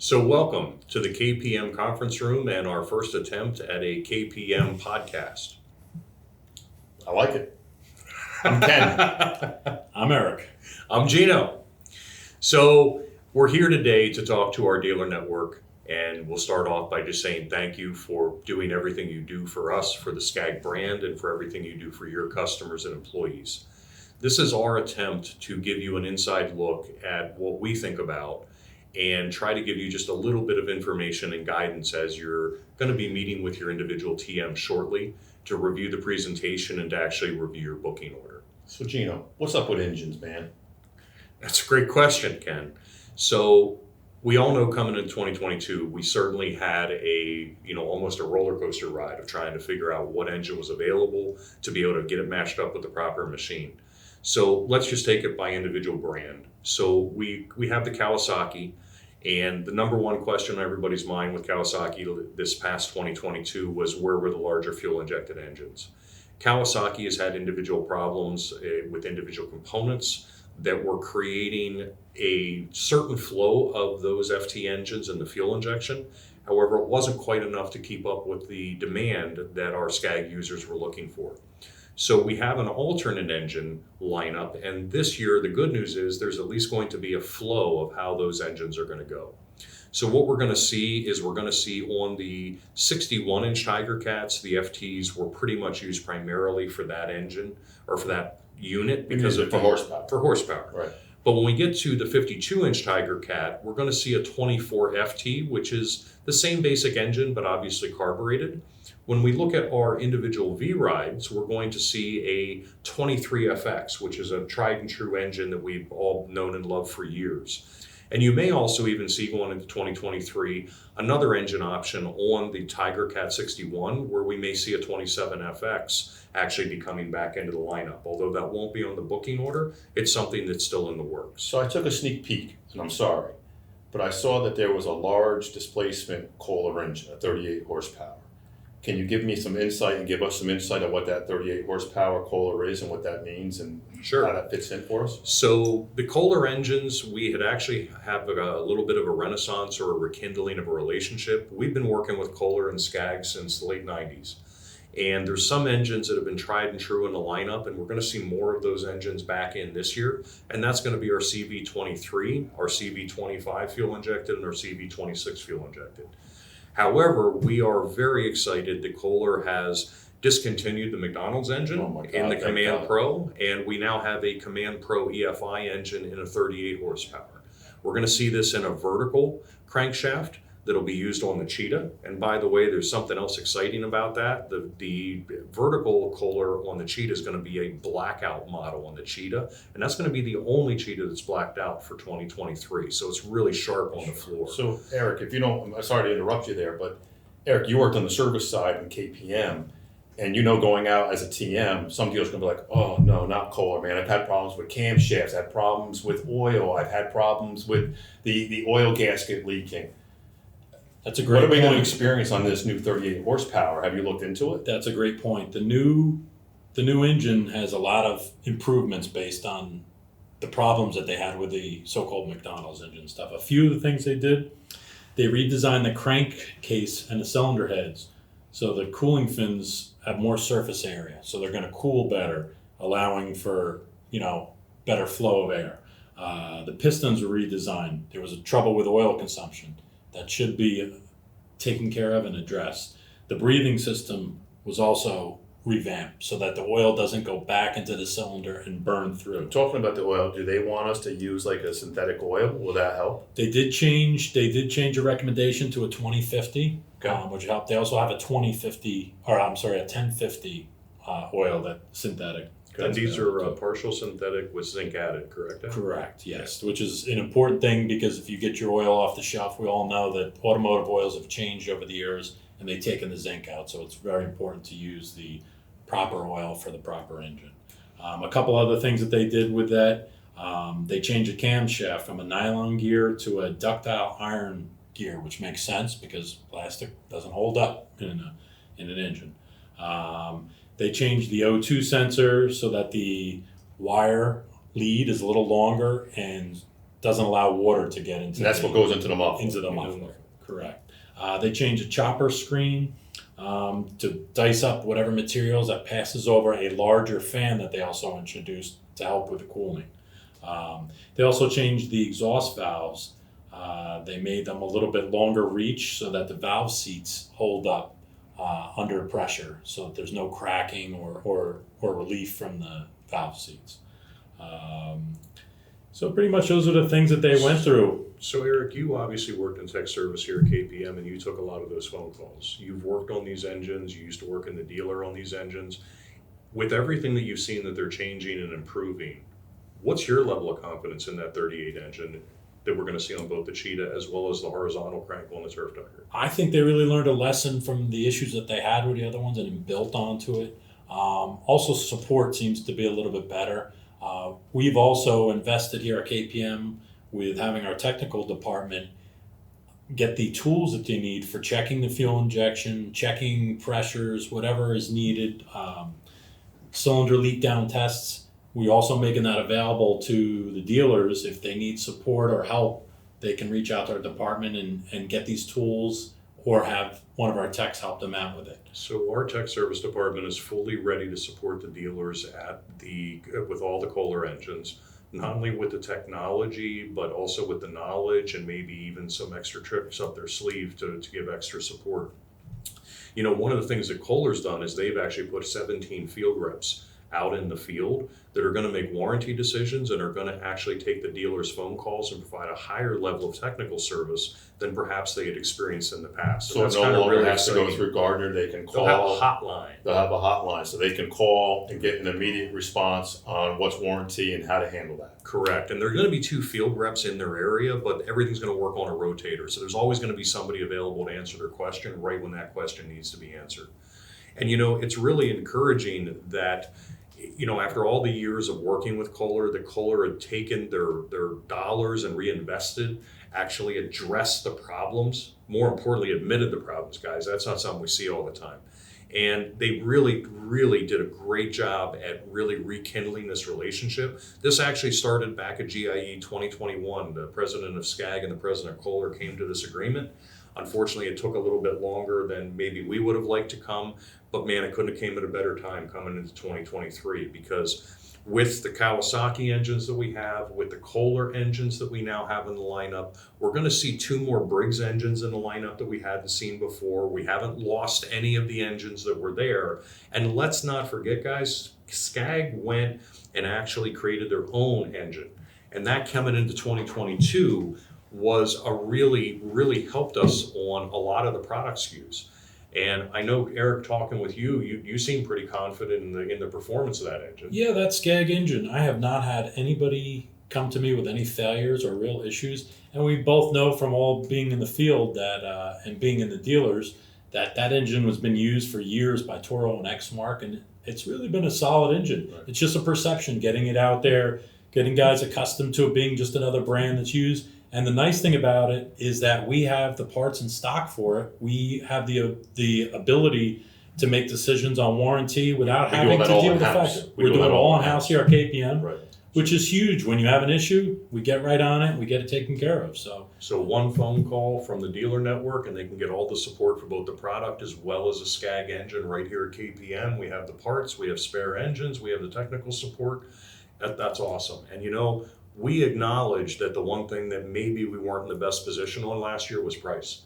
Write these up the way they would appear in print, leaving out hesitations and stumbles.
So, welcome to the KPM conference room and our first attempt at a KPM podcast. I like it. I'm Ken. I'm Eric. I'm Gino. So, we're here today to talk to our dealer network, and we'll start off by just saying thank you for doing everything you do for us, for the Scag brand, and for everything you do for your customers and employees. This is our attempt to give you an inside look at what we think about and try to give you just a little bit of information and guidance as you're going to be meeting with your individual TM shortly to review the presentation and to actually review your booking order. So Gino, what's up with engines, man? That's a great question, Ken. So we all know coming in 2022, we certainly had almost a roller coaster ride of trying to figure out what engine was available to be able to get it matched up with the proper machine. So let's just take it by individual brand. So we have the Kawasaki, and the number one question on everybody's mind with Kawasaki this past 2022 was where were the larger fuel injected engines. Kawasaki has had individual problems with individual components that were creating a certain flow of those FT engines and the fuel injection. However, it wasn't quite enough to keep up with the demand that our Scag users were looking for. So we have an alternate engine lineup, and this year the good news is there's at least going to be a flow of how those engines are going to go. So what we're going to see is we're going to see on the 61-inch Tiger Cats, the FTs were pretty much used primarily for that engine or for that unit because of for horsepower. For horsepower. Right. But when we get to the 52-inch Tiger Cat, we're going to see a 24 FT, which is the same basic engine, but obviously carbureted. When we look at our individual V-Rides, we're going to see a 23 FX, which is a tried and true engine that we've all known and loved for years. And you may also even see going into 2023 another engine option on the Tiger Cat 61, where we may see a 27 FX actually be coming back into the lineup. Although that won't be on the booking order, it's something that's still in the works. So I took a sneak peek, and I'm sorry, but I saw that there was a large displacement Kohler engine, a 38 horsepower. Can you give me some insight and give us some insight on what that 38 horsepower Kohler is and what that means and Sure. how that fits in for us? So the Kohler engines, we had actually have a little bit of a renaissance or a rekindling of a relationship. We've been working with Kohler and Scag since the late 90s. And there's some engines that have been tried and true in the lineup, and we're going to see more of those engines back in this year. And that's going to be our CV23, our CV25 fuel injected, and our CV26 fuel injected. However, we are very excited that Kohler has discontinued the McDonald's engine in the Command Pro, and we now have a Command Pro EFI engine in a 38 horsepower. We're going to see this in a vertical crankshaft that'll be used on the Cheetah. And by the way, there's something else exciting about that. The vertical Kohler on the Cheetah is going to be a blackout model on the Cheetah, and that's going to be the only Cheetah that's blacked out for 2023. So it's really sharp on the floor. So Eric, if you don't, I'm sorry to interrupt you there, but Eric, you worked on the service side in KPM, and going out as a TM, some dealers are going to be like, oh no, not Kohler, man. I've had problems with camshafts, I've had problems with oil, I've had problems with the oil gasket leaking. That's a great What are we point. going to experience on this new 38 horsepower? Have you looked into it? That's a great point. The new engine has a lot of improvements based on the problems that they had with the so-called McDonald's engine stuff. A few of the things they did, they redesigned the crankcase and the cylinder heads so the cooling fins have more surface area. So they're going to cool better, allowing for, better flow of air. The pistons were redesigned. There was a trouble with oil consumption. That should be taken care of and addressed. The breathing system was also revamped so that the oil doesn't go back into the cylinder and burn through. Talking about the oil, do they want us to use like a synthetic oil? Will that help? They did change a recommendation to a 2050, which helped. They also have a 1050 oil that synthetic. And these are partial synthetic with zinc added, correct? Correct, yes, which is an important thing because if you get your oil off the shelf, we all know that automotive oils have changed over the years and they've taken the zinc out, so it's very important to use the proper oil for the proper engine. A couple other things that they did with that, they changed the camshaft from a nylon gear to a ductile iron gear, which makes sense because plastic doesn't hold up in an engine. They changed the O2 sensor so that the wire lead is a little longer and doesn't allow water to get into. And that's what goes into the muffler. Into the muffler, correct. They changed the chopper screen to dice up whatever materials that passes over a larger fan that they also introduced to help with the cooling. They also changed the exhaust valves. They made them a little bit longer reach so that the valve seats hold up under pressure, so that there's no cracking or relief from the valve seats. So pretty much those are the things that they went through. So Eric, you obviously worked in tech service here at KPM, and you took a lot of those phone calls. You've worked on these engines. You used to work in the dealer on these engines. With everything that you've seen that they're changing and improving, what's your level of confidence in that 38 engine that we're going to see on both the Cheetah as well as the horizontal crank on the Turf Tiger? I think they really learned a lesson from the issues that they had with the other ones and built onto it. Also, support seems to be a little bit better. We've also invested here at KPM with having our technical department get the tools that they need for checking the fuel injection, checking pressures, whatever is needed, cylinder leak down tests. We're also making that available to the dealers. If they need support or help, they can reach out to our department and get these tools or have one of our techs help them out with it. So our tech service department is fully ready to support the dealers with all the Kohler engines, not only with the technology, but also with the knowledge and maybe even some extra tricks up their sleeve to give extra support. You know, one of the things that Kohler's done is they've actually put 17 field reps out in the field that are going to make warranty decisions and are going to actually take the dealer's phone calls and provide a higher level of technical service than perhaps they had experienced in the past. So it no longer has to go through Gardner. They can call. They'll have a hotline. They'll have a hotline, so they can call and get an immediate response on what's warranty and how to handle that. Correct. And there are going to be 2 field reps in their area, but everything's going to work on a rotator. So there's always going to be somebody available to answer their question right when that question needs to be answered. And, you know, it's really encouraging that, you know, after all the years of working with Kohler, that Kohler had taken their dollars and reinvested, actually addressed the problems, more importantly, admitted the problems, guys. That's not something we see all the time. And they really, really did a great job at really rekindling this relationship. This actually started back at GIE 2021. The president of Scag and the president of Kohler came to this agreement. Unfortunately, it took a little bit longer than maybe we would have liked to come, but man, it couldn't have came at a better time coming into 2023, because with the Kawasaki engines that we have, with the Kohler engines that we now have in the lineup, we're going to see 2 more Briggs engines in the lineup that we hadn't seen before. We haven't lost any of the engines that were there. And let's not forget, guys, Scag went and actually created their own engine. And that coming into 2022 was a really helped us on a lot of the product SKUs. And I know, Eric, talking with you seem pretty confident in the performance of that engine. Yeah, that Scag engine, I have not had anybody come to me with any failures or real issues. And we both know from all being in the field that and being in the dealers that engine has been used for years by Toro and Exmark, and it's really been a solid engine. Right. It's just a perception, getting it out there, getting guys accustomed to it being just another brand that's used. And the nice thing about it is that we have the parts in stock for it. We have the ability to make decisions on warranty without having to deal with the fact. We're doing it all in-house here at KPM, right, which is huge. When you have an issue, we get right on it. We get it taken care of. So 1 phone call from the dealer network, and they can get all the support for both the product as well as a Scag engine right here at KPM. We have the parts, we have spare engines, we have the technical support. That's awesome. And you know, we acknowledge that the one thing that maybe we weren't in the best position on last year was price.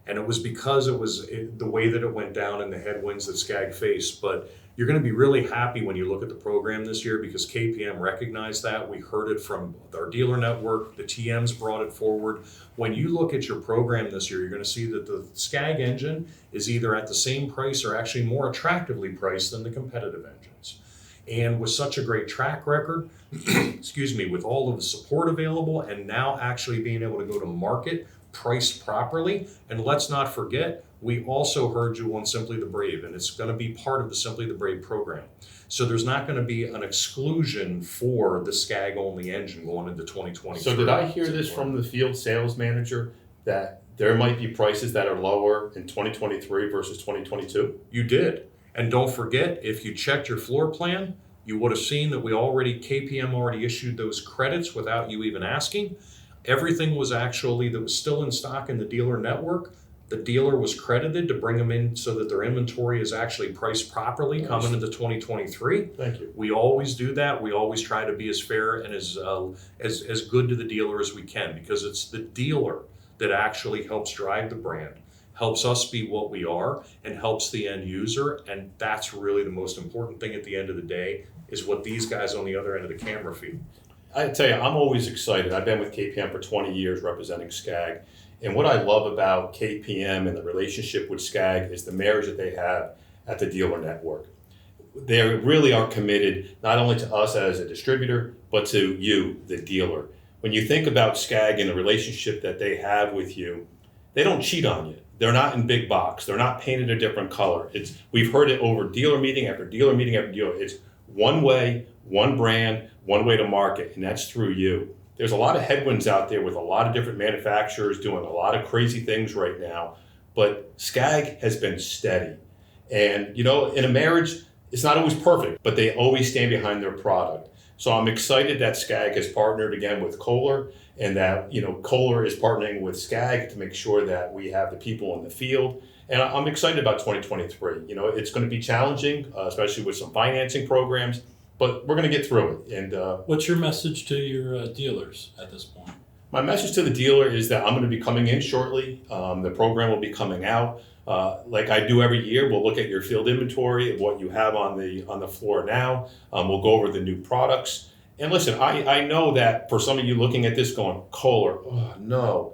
And it was because it was the way that it went down and the headwinds that Scag faced. But you're going to be really happy when you look at the program this year, because KPM recognized that. We heard it from our dealer network. The TMs brought it forward. When you look at your program this year, you're going to see that the Scag engine is either at the same price or actually more attractively priced than the competitive engines. And with such a great track record, excuse me, with all of the support available and now actually being able to go to market priced properly. And let's not forget, we also heard you on Simply the Brave, and it's going to be part of the Simply the Brave program. So there's not going to be an exclusion for the Scag only engine going into 2023. So did I hear this from the field sales manager that there might be prices that are lower in 2023 versus 2022? You did. And don't forget, if you checked your floor plan, you would have seen that KPM already issued those credits without you even asking. Everything was actually that was still in stock in the dealer network. The dealer was credited to bring them in so that their inventory is actually priced properly coming into 2023. Thank you. We always do that. We always try to be as fair and as good to the dealer as we can, because it's the dealer that actually helps drive the brand, helps us be what we are, and helps the end user. And that's really the most important thing at the end of the day, is what these guys on the other end of the camera feel. I tell you, I'm always excited. I've been with KPM for 20 years representing Scag. And what I love about KPM and the relationship with Scag is the marriage that they have at the dealer network. They really are committed not only to us as a distributor, but to you, the dealer. When you think about Scag and the relationship that they have with you, they don't cheat on you. They're not in big box. They're not painted a different color. We've heard it over dealer meeting after dealer meeting after dealer. It's one way, one brand, one way to market, and that's through you. There's a lot of headwinds out there with a lot of different manufacturers doing a lot of crazy things right now, but Scag has been steady. And, in a marriage, it's not always perfect, but they always stand behind their product. So I'm excited that Scag has partnered again with Kohler, and that, Kohler is partnering with Scag to make sure that we have the people in the field. And I'm excited about 2023. It's going to be challenging, especially with some financing programs, but we're going to get through it. And What's your message to your dealers at this point? my message to the dealer is that I'm going to be coming in shortly. The program will be coming out. Like I do every year, we'll look at your field inventory of what you have on the floor now. We'll go over the new products. And listen, I know that for some of you looking at this going, Kohler, oh no.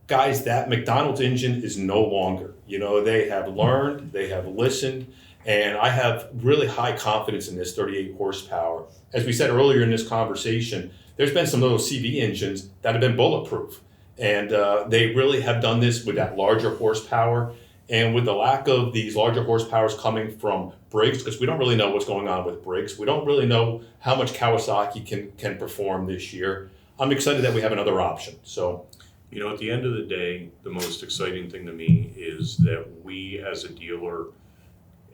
Guys, that McDonald's engine is no longer. They have learned, they have listened, and I have really high confidence in this 38 horsepower. As we said earlier in this conversation, there's been some of those CV engines that have been bulletproof. And they really have done this with that larger horsepower. And with the lack of these larger horsepowers coming from Briggs, because we don't really know what's going on with Briggs, we don't really know how much Kawasaki can perform this year. I'm excited that we have another option. So, At the end of the day, the most exciting thing to me is that we as a dealer,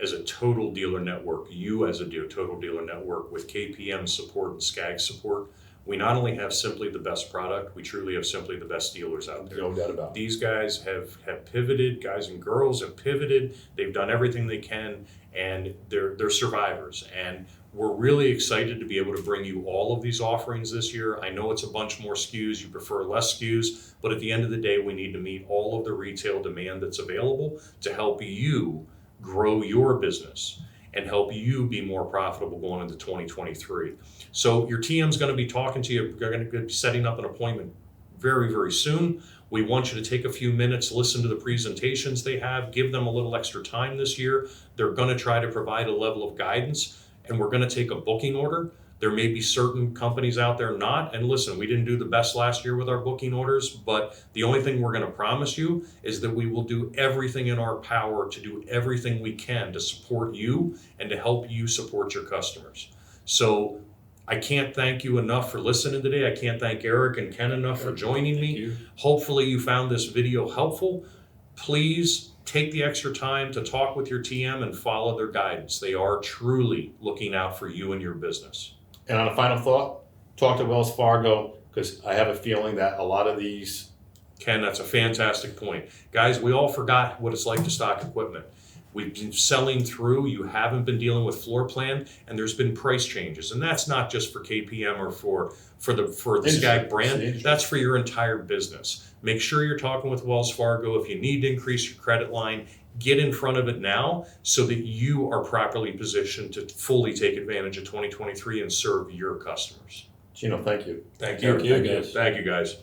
as a total dealer network, you as a total dealer network with KPM support and Scag support, we not only have simply the best product, we truly have simply the best dealers out there. no doubt about it. These guys have pivoted, guys and girls have pivoted, they've done everything they can, and they're survivors. And we're really excited to be able to bring you all of these offerings this year. I know it's a bunch more SKUs, you prefer less SKUs, but at the end of the day, we need to meet all of the retail demand that's available to help you grow your business and help you be more profitable going into 2023. So your TM's going to be talking to you. They're going to be setting up an appointment very, very soon. We want you to take a few minutes, listen to the presentations they have, give them a little extra time this year. They're going to try to provide a level of guidance, and we're going to take a booking order. There may be certain companies out there not, and listen, we didn't do the best last year with our booking orders, but the only thing we're going to promise you is that we will do everything in our power to do everything we can to support you and to help you support your customers. So I can't thank you enough for listening today. I can't thank Eric and Ken enough for joining me. Hopefully you found this video helpful. Please take the extra time to talk with your TM and follow their guidance. They are truly looking out for you and your business. And on a final thought, talk to Wells Fargo, because I have a feeling that a lot of these... Ken, that's a fantastic point. Guys, we all forgot what it's like to stock equipment. We've been selling through, you haven't been dealing with floor plan, and there's been price changes. And that's not just for KPM or for the Scag brand, that's for your entire business. Make sure you're talking with Wells Fargo. If you need to increase your credit line, get in front of it now so that you are properly positioned to fully take advantage of 2023 and serve your customers. Gino, thank you. Thank you. Thank you, guys. Thank you, guys.